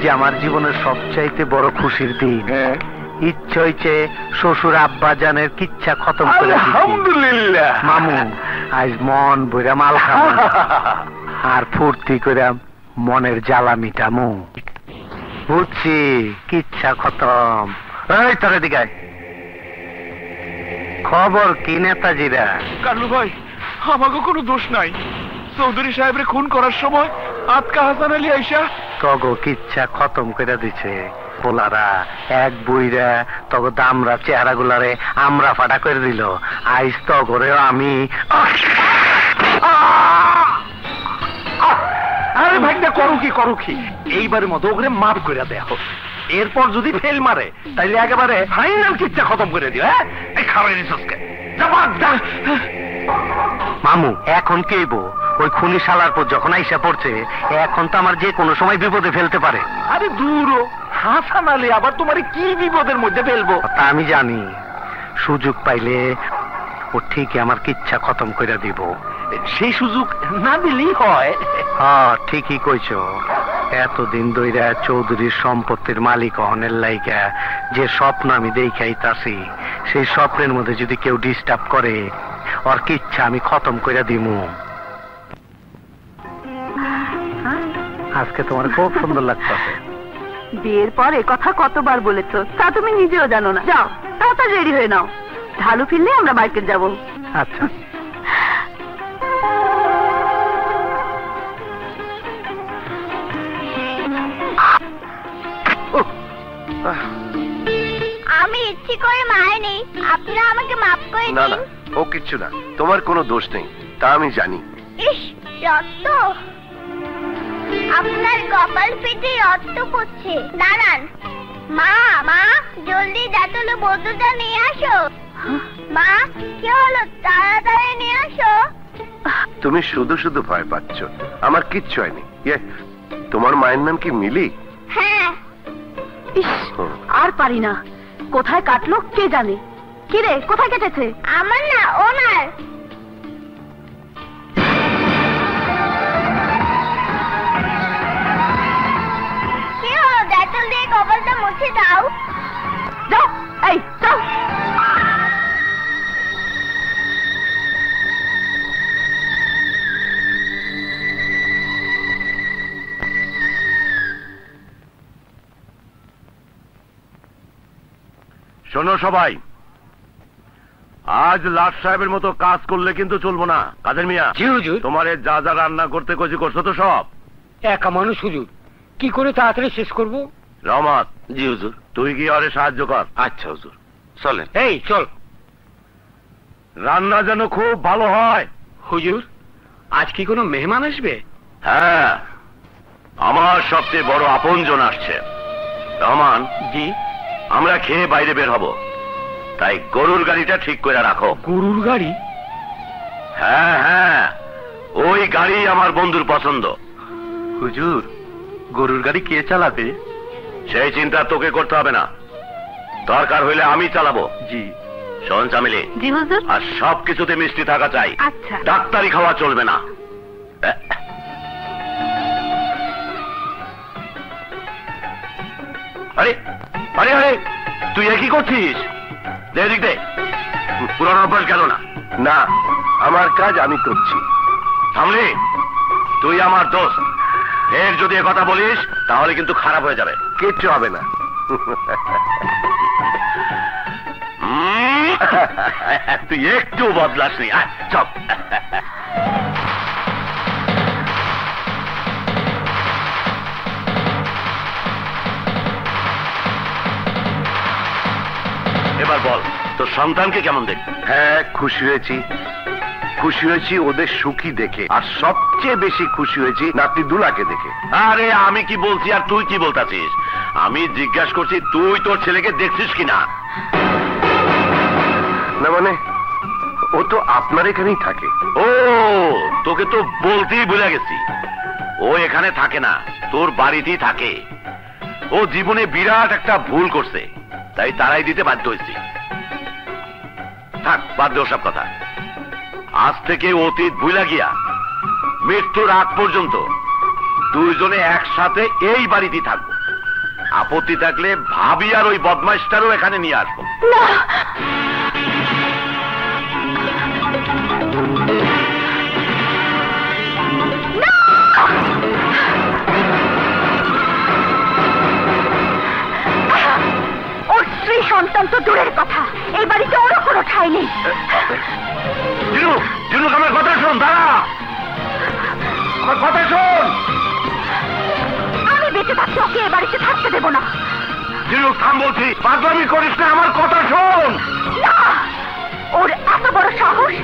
যে আমার জীবনের সবচাইতে বড় খুশির দিন। ইচ্ছা হইছে শ্বশুর আব্বা জানের কিচ্ছা খতম করে দিছি। আলহামদুলিল্লাহ মামু, আজ মন বইরা মাল খাবো আর ফুর্তি করে মনের জ্বালা মিটামু। বুঝছি, কিচ্ছা খতম। এই তোর দিকে খবর কি নেতাজিরা? কালু ভাই, আমাকে কোনো দোষ নাই। চৌধুরী সাহেবরে খুন করার সময় আতকা হাসান আলী আইসা তগো কিচ্ছা খতম করে দিছে। পোলারা এক বুইরা তগো দামরা চেহারা গুলারে আমরা ফাটা করে দিল। আইস তগরে আমি আরে ভাইটা করো কি এইবারের মতো ওকে মাফ করে দেয়া হোক। এরপর যদি ফেল মারে তাইলে একেবারে ফাইনাল কিচ্ছা খতম করে দিও। হ্যাঁ, এই খারাপ রিসোর্সকে মামু এখন কেইব ওই খুনি শালার পর যখন আইসা পড়ছে, এখন তো আমার যে কোনো সময় বিপদে ফেলতে পারে। আরে দূর, হাসান আলী আবার তোমার কি বিপদের মধ্যে ফেলবো তা আমি জানি। সুযোগ পাইলে ও ঠিকই আমার কিচ্ছা খতম করে দিব। সেই সুযোগ না দিলেই হয়। হ্যাঁ, ঠিকই কইছ। এতদিন ধইরা চৌধুরীর সম্পত্তির মালিক হনের লাইগা যে স্বপ্ন আমি দেখাইতাছি, সেই স্বপ্নের মধ্যে যদি কেউ ডিস্টার্ব করে, ওর কিচ্ছা আমি খতম করে দিমু। আজকে তোমার খুব সুন্দর লাগতেছে। বিয়ের পর এ কথা কতবার বলেছো, তা তুমি নিজেও জানো না। যাও তাড়াতাড়ি রেডি হয়ে নাও, ঢালু ফিরলে আমরা মার্কেট যাব। আচ্ছা। আমি ইচ্ছে করে মারিনি, আপনারা আমাকে মাফ করে না দিন। না, ও কিচ্ছু না, তোমার কোনো দোষ নেই, তা আমি জানি। ইস, রক্ত! আপনার কপাল ফেটে রক্ত পড়ছে। দাঁড়ান। মা, মা, জলদি জাতলে বন্ধুটা নিয়ে আসো। মা, কি হলো? তাড়াতাড়ি নিয়ে আসো। তুমি শুধু শুধু ভয় পাচ্ছ, আমার কিচ্ছু হয়নি। তোমার মায়ের নাম কি মিলি? হ্যাঁ। ইস, আর পারি না। কোথায় কাটলো কে জানে। কি রে, কোথায় কেটেছে? আমার না, ওনার। কি হলো? জাতল দিয়ে কপালটা মুছে দাও। যাও, এই যাও। শোনো সবাই, আজ লাট সাহেবের মতো কাজ করলে কিন্তু চলবো না। কাদের মিয়া, জি হুজুর। তোমারে যা যা রান্না করতে কইছি করছো তো সব? একা মানুষ হুজুর, কি করে তাড়াতাড়ি শেষ করব? রহমত, জি হুজুর। তুই কি আরে সাহায্য কর। আচ্ছা হুজুর, চলেন। এই চল। রান্না যেন খুব ভালো হয়। হুজুর, আজ কি কোনো মেহমান আসবে? হ্যাঁ, আমার সবচেয়ে বড় আপনজন আসছে। রহমান, জি। আমরা খেয়ে বাইরে বের হব, তাই গরুর গাড়িটা ঠিক করে রাখো। গরুর গাড়ি? হ্যাঁ হ্যাঁ, ওই গাড়ি আমার বন্ধুর পছন্দ। হুজুর, গরুর গাড়ি কে চালাবে? সেই চিন্তা তোকে করতে হবে না, দরকার হইলে আমি চালাবো। জি। শোন চামিলি, জি হুজুর। আর সব কিছুতে মিষ্টি থাকা চাই। আচ্ছা। ডাক্তারি খাওয়া চলবে না। আরে আরে আরে, তুই একই করছিস? দেখ দে, পুরানো অভ্যাস গেল না। না, আমার কাজ আমি করছি। থামলি, তুই আমার দোস্ত, এর যদি কথা বলিস তাহলে কিন্তু খারাপ হয়ে যাবে। কিচ্ছু হবে না। তুই একটু বদলাসনি। চল। এবার বল, তোর সন্তানকে কেমন দেখ? হ্যাঁ, খুশি হয়েছি। খুশি হয়েছি ওদের সুখী দেখে, আর সবচেয়ে বেশি খুশি হয়েছি নাতি দুলাকে দেখে। আরে আমি কি বলছি আর তুই কি বলতাছিস? আমি জিজ্ঞাসা করছি তুই তোর ছেলেকে দেখছিস কিনা। না মানে, ও তো আপনার এখানেই থাকে। ও, তোকে তো বলতেই ভুলে গেছি, ও এখানে থাকে না, তোর বাড়িতেই থাকে। ও জীবনে বিরাট একটা ভুল করছে, তাই তারাই দিতে বাধ্য হয়েছি। থাক, বাদ দে ওসব কথা। আজ থেকে অতীত ভুলা গিয়া মৃত্যুর আগ পর্যন্ত দুইজনে একসাথে এই বাড়িতেই থাকবো। আপত্তি থাকলে ভাবি আর ওই বদমাইশটারও এখানে নিয়ে আসবো। না, ওর স্ত্রী সন্তান তো দূরের কথা, এই বাড়িতে ওরও কোনো ঠাঁই নেই। জিনুক, জিনুক আমার কথা শোন, দাঁড়া, আমার কথা শোন। আমি বেঁচে থাকতে ওকে এ বাড়িতে থাকতে দেবো না। জিনুক থাম বলছি, পাগলামি করিস না, আমার কথা শোন। না, ওর এত বড় সাহস,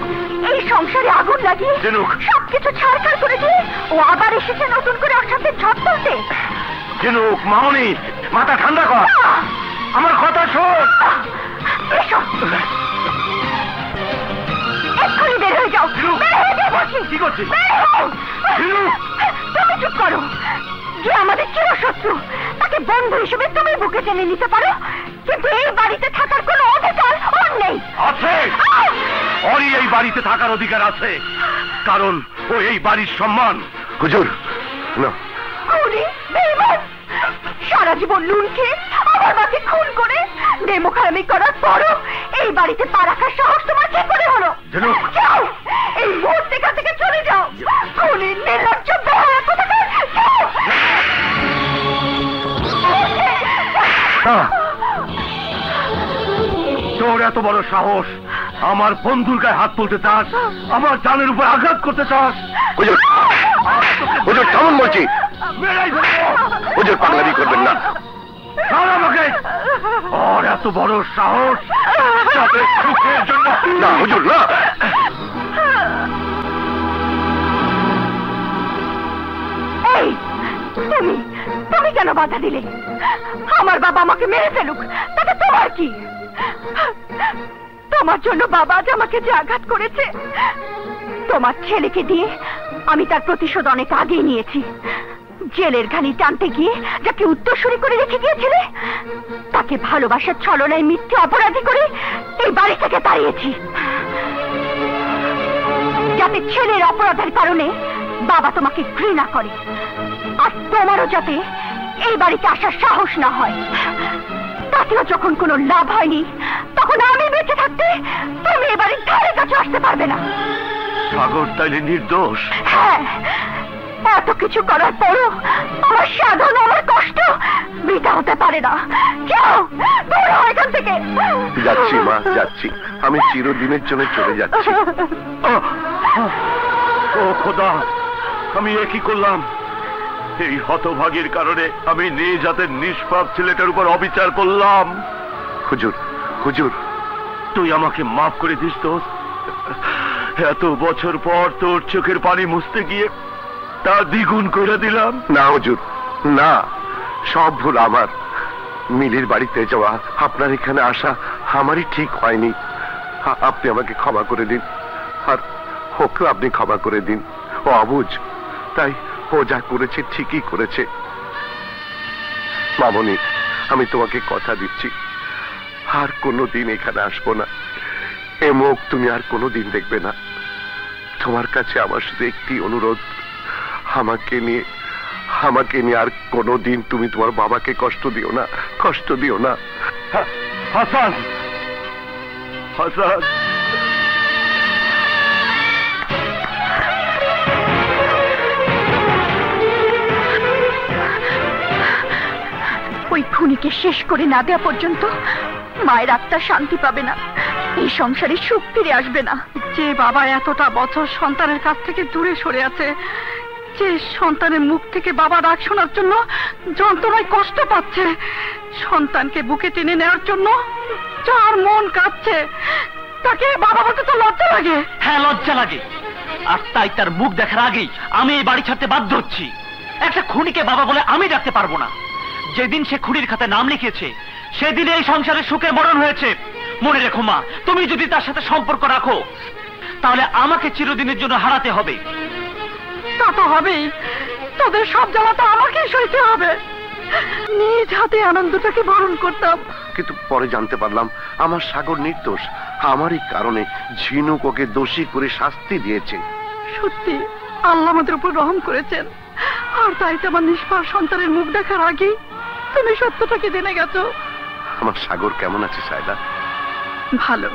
এই সংসারে আগুন লাগিয়ে জিনুক, সবকিছু ছাড়খাড় করে দিয়ে ও আবার এসেছে নতুন করে ওর সাথে ঝড় তুলতে। জিনুক মামনি, মাথা ঠান্ডা কর, আমার কথা শোন। এসো, এক্ষুনি বের হয়ে যাও। বের হয়ে যাও বলছি। কি করছিস? তুমি চুপ করো। যে আমাদের চিরশত্রু, তাকে বন্ধু হিসেবে তুমি বুকে টেনে নিতে পারো, কিন্তু এই বাড়িতে থাকার কোনো অধিকার ওর নেই। আছে, ওরই এই বাড়িতে থাকার অধিকার আছে, কারণ ও এই বাড়ির সম্মান। হুজুর না, খুনি, বেঈমান, সারা জীবন লুন খেয়ে আমার মাকে খুন করে নেমোখারামি করার পরও এই বাড়িতে পা রাখার সাহস তোমার কি করে হলো? যাও, এই মুহূর্তে এখান থেকে চলে যাও। খুনি, নির্লজ্জ, বেহায়া কোথাকার, যাও। তোর এত বড় সাহস, আমার বন্ধুর গায়ে হাত তুলতে চাস, আমার জানের উপর আঘাত করতে চাস? হুজুর, হুজুর থামুন বলছি। হুজুর পাগলামি করবেন না। আমাকে ওর এত বড় সাহস, সুখের জন্য। না হুজুর না। এই, তুমি কেন বাধা দিলে? আমার বাবা আমাকে মেরে ফেলুক, তাতে তোমার কি? তোমার জন্য বাবা আজ আমাকে যে আঘাত করেছে, তোমার ছেলেকে দিয়ে আমি তার প্রতিশোধ অনেক আগেই নিয়েছি। জেলের ঘানি টানতে গিয়ে যাকে উত্তরসূরি করে রেখে গিয়েছিলে, তাকে ভালোবাসার ছলনায় মিথ্যে অপরাধী করে এই বাড়ি থেকে তাড়িয়েছি, যাতে ছেলের অপরাধের কারণে বাবা তোমাকে ঘৃণা করে, আর তোমারও যাতে এই বাড়িতে আসার সাহস না হয়। তাতেও যখন কোনো লাভ হয়নি, তখন আমি বেঁচে থাকতে তুমি এ বাড়ির ধারে কাছে আসতে পারবে না। সাগর তাইলে নির্দোষ? হ্যাঁ, এত কিছু করার পরও আমার সাধন, আমার কষ্ট বৃথা হতে পারে না। যাও, দূর হও এখান থেকে। যাচ্ছি মা, যাচ্ছি, আমি চিরদিনের জন্য চলে যাচ্ছি। ও খোদা, আমি এ কি করলাম? এই হতভাগীর কারণে আমি নিজ হাতের নিষ্পাপ ছেলেটার উপর অবিচার করলাম। হুজুর, হুজুর তুই আমাকে মাফ করে দিস দোস্ত। এত বছর পর তোর চোখের পানি মুছতে গিয়ে তা দ্বিগুণ করে দিলাম। না হুজুর না, সব ভুল আমার। মিলির বাড়িতে যাওয়া, আপনার এখানে আসা আমারই ঠিক হয়নি। আপনি আমাকে ক্ষমা করে দিন, আর ওকেও আপনি ক্ষমা করে দিন। ও অবুঝ, তাই ও যা করেছে ঠিকই করেছে। মামনি, আমি তোমাকে কথা দিচ্ছি, আর কোনোদিন এখানে আসবো না। এ মুখ তুমি আর কোনোদিন দেখবে না। তোমার কাছে আমার শুধু একটি অনুরোধ, আমাকে নিয়ে আর কোনোদিন তুমি তোমার বাবাকে কষ্ট দিও না, কষ্ট দিও না। হাসান, হাসান, ওই খুনিকে শেষ করে না দেওয়া পর্যন্ত মায়ের আত্মা শান্তি পাবে না, এই সংসারে সুখ ফিরে আসবে না। যে বাবা এতটা বছর সন্তানের কাছ থেকে দূরে সরে আছে, যে সন্তানের মুখ থেকে বাবা ডাক শোনার জন্য যন্ত্রণায় কষ্ট পাচ্ছে, সন্তানকে বুকে টেনে নেওয়ার জন্য যার মন কাঁদছে, তাকে বাবা বলতে তো লজ্জা লাগে। হ্যাঁ, লজ্জা লাগে, আর তাই তার মুখ দেখার আগেই আমি এই বাড়ি ছাড়তে বাধ্য হচ্ছি। একটা খুনিকে বাবা বলে আমি ডাকতে পারবো না। যেদিন সে খুনির খাতে নাম লিখিয়েছে, সেদিন এই সংসারে সুখের মরণ হয়েছে। মনে রেখো মা, তুমি যদি তার সাথে সম্পর্ক রাখো, তাহলে আমাকে চিরদিনের জন্য হারাতে হবে। তা তো হবেই, তোদের সব জ্বালা তো আমাকেই সইতে হবে। নিজ হাতে আনন্দটাকে বরণ করতাম, কিন্তু পরে জানতে পারলাম আমার সাগর নির্দোষ। আমারই কারণে ঝিনুক ওকে দোষী করে শাস্তি দিয়েছে। সত্যি আল্লাহ আমাদের উপর রহম করেছেন, আর তাই তো আমার নিষ্পাপ সন্তানের মুখ দেখার আগেই তুমি সত্যটাকে জেনে গেছো। আমার সাগর কেমন আছে সায়লা? ভালো,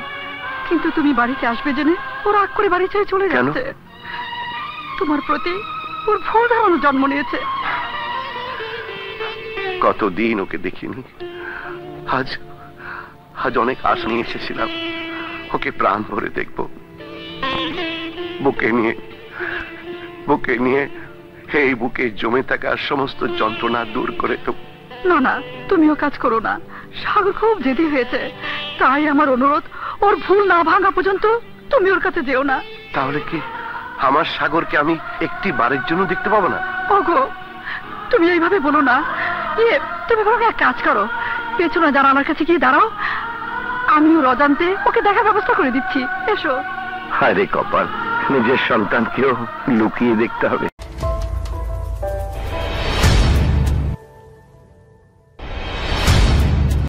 কিন্তু তুমি বাড়িতে আসবে জেনে ও রাগ করে বাড়ি ছেড়ে চলে কেন? যাচ্ছে। তোমার প্রতি ওর ভুল ধারণা জন্ম নিয়েছে। কতদিন ওকে দেখিনি, আজ আজ অনেক আশা নিয়ে এসেছিলাম, ওকে প্রাণ ভরে দেখব। বুকে নিয়ে এই বুকে জমে থাকা সমস্ত যন্ত্রণা দূর করে তো। না না, তুমিও কাজ করো না। সাগর খুব জেদি হয়েছে, তাই আমার অনুরোধ, ওর ভুল না ভাঙা পর্যন্ত তুমি ওর কাছে যেও না। তাহলে কি আমার সাগরকে আমি একটি বারের জন্য দেখতে পাবো না? ওগো, তুমি এইভাবে বলো না। তুমি বরং এক কাজ করো, পেছনে জানালার কাছে গিয়ে দাঁড়াও, আমি ওর অজান্তে ওকে দেখার ব্যবস্থা করে দিচ্ছি। এসো। আরে কপাল, নিজের সন্তানকেও লুকিয়ে দেখতে হবে।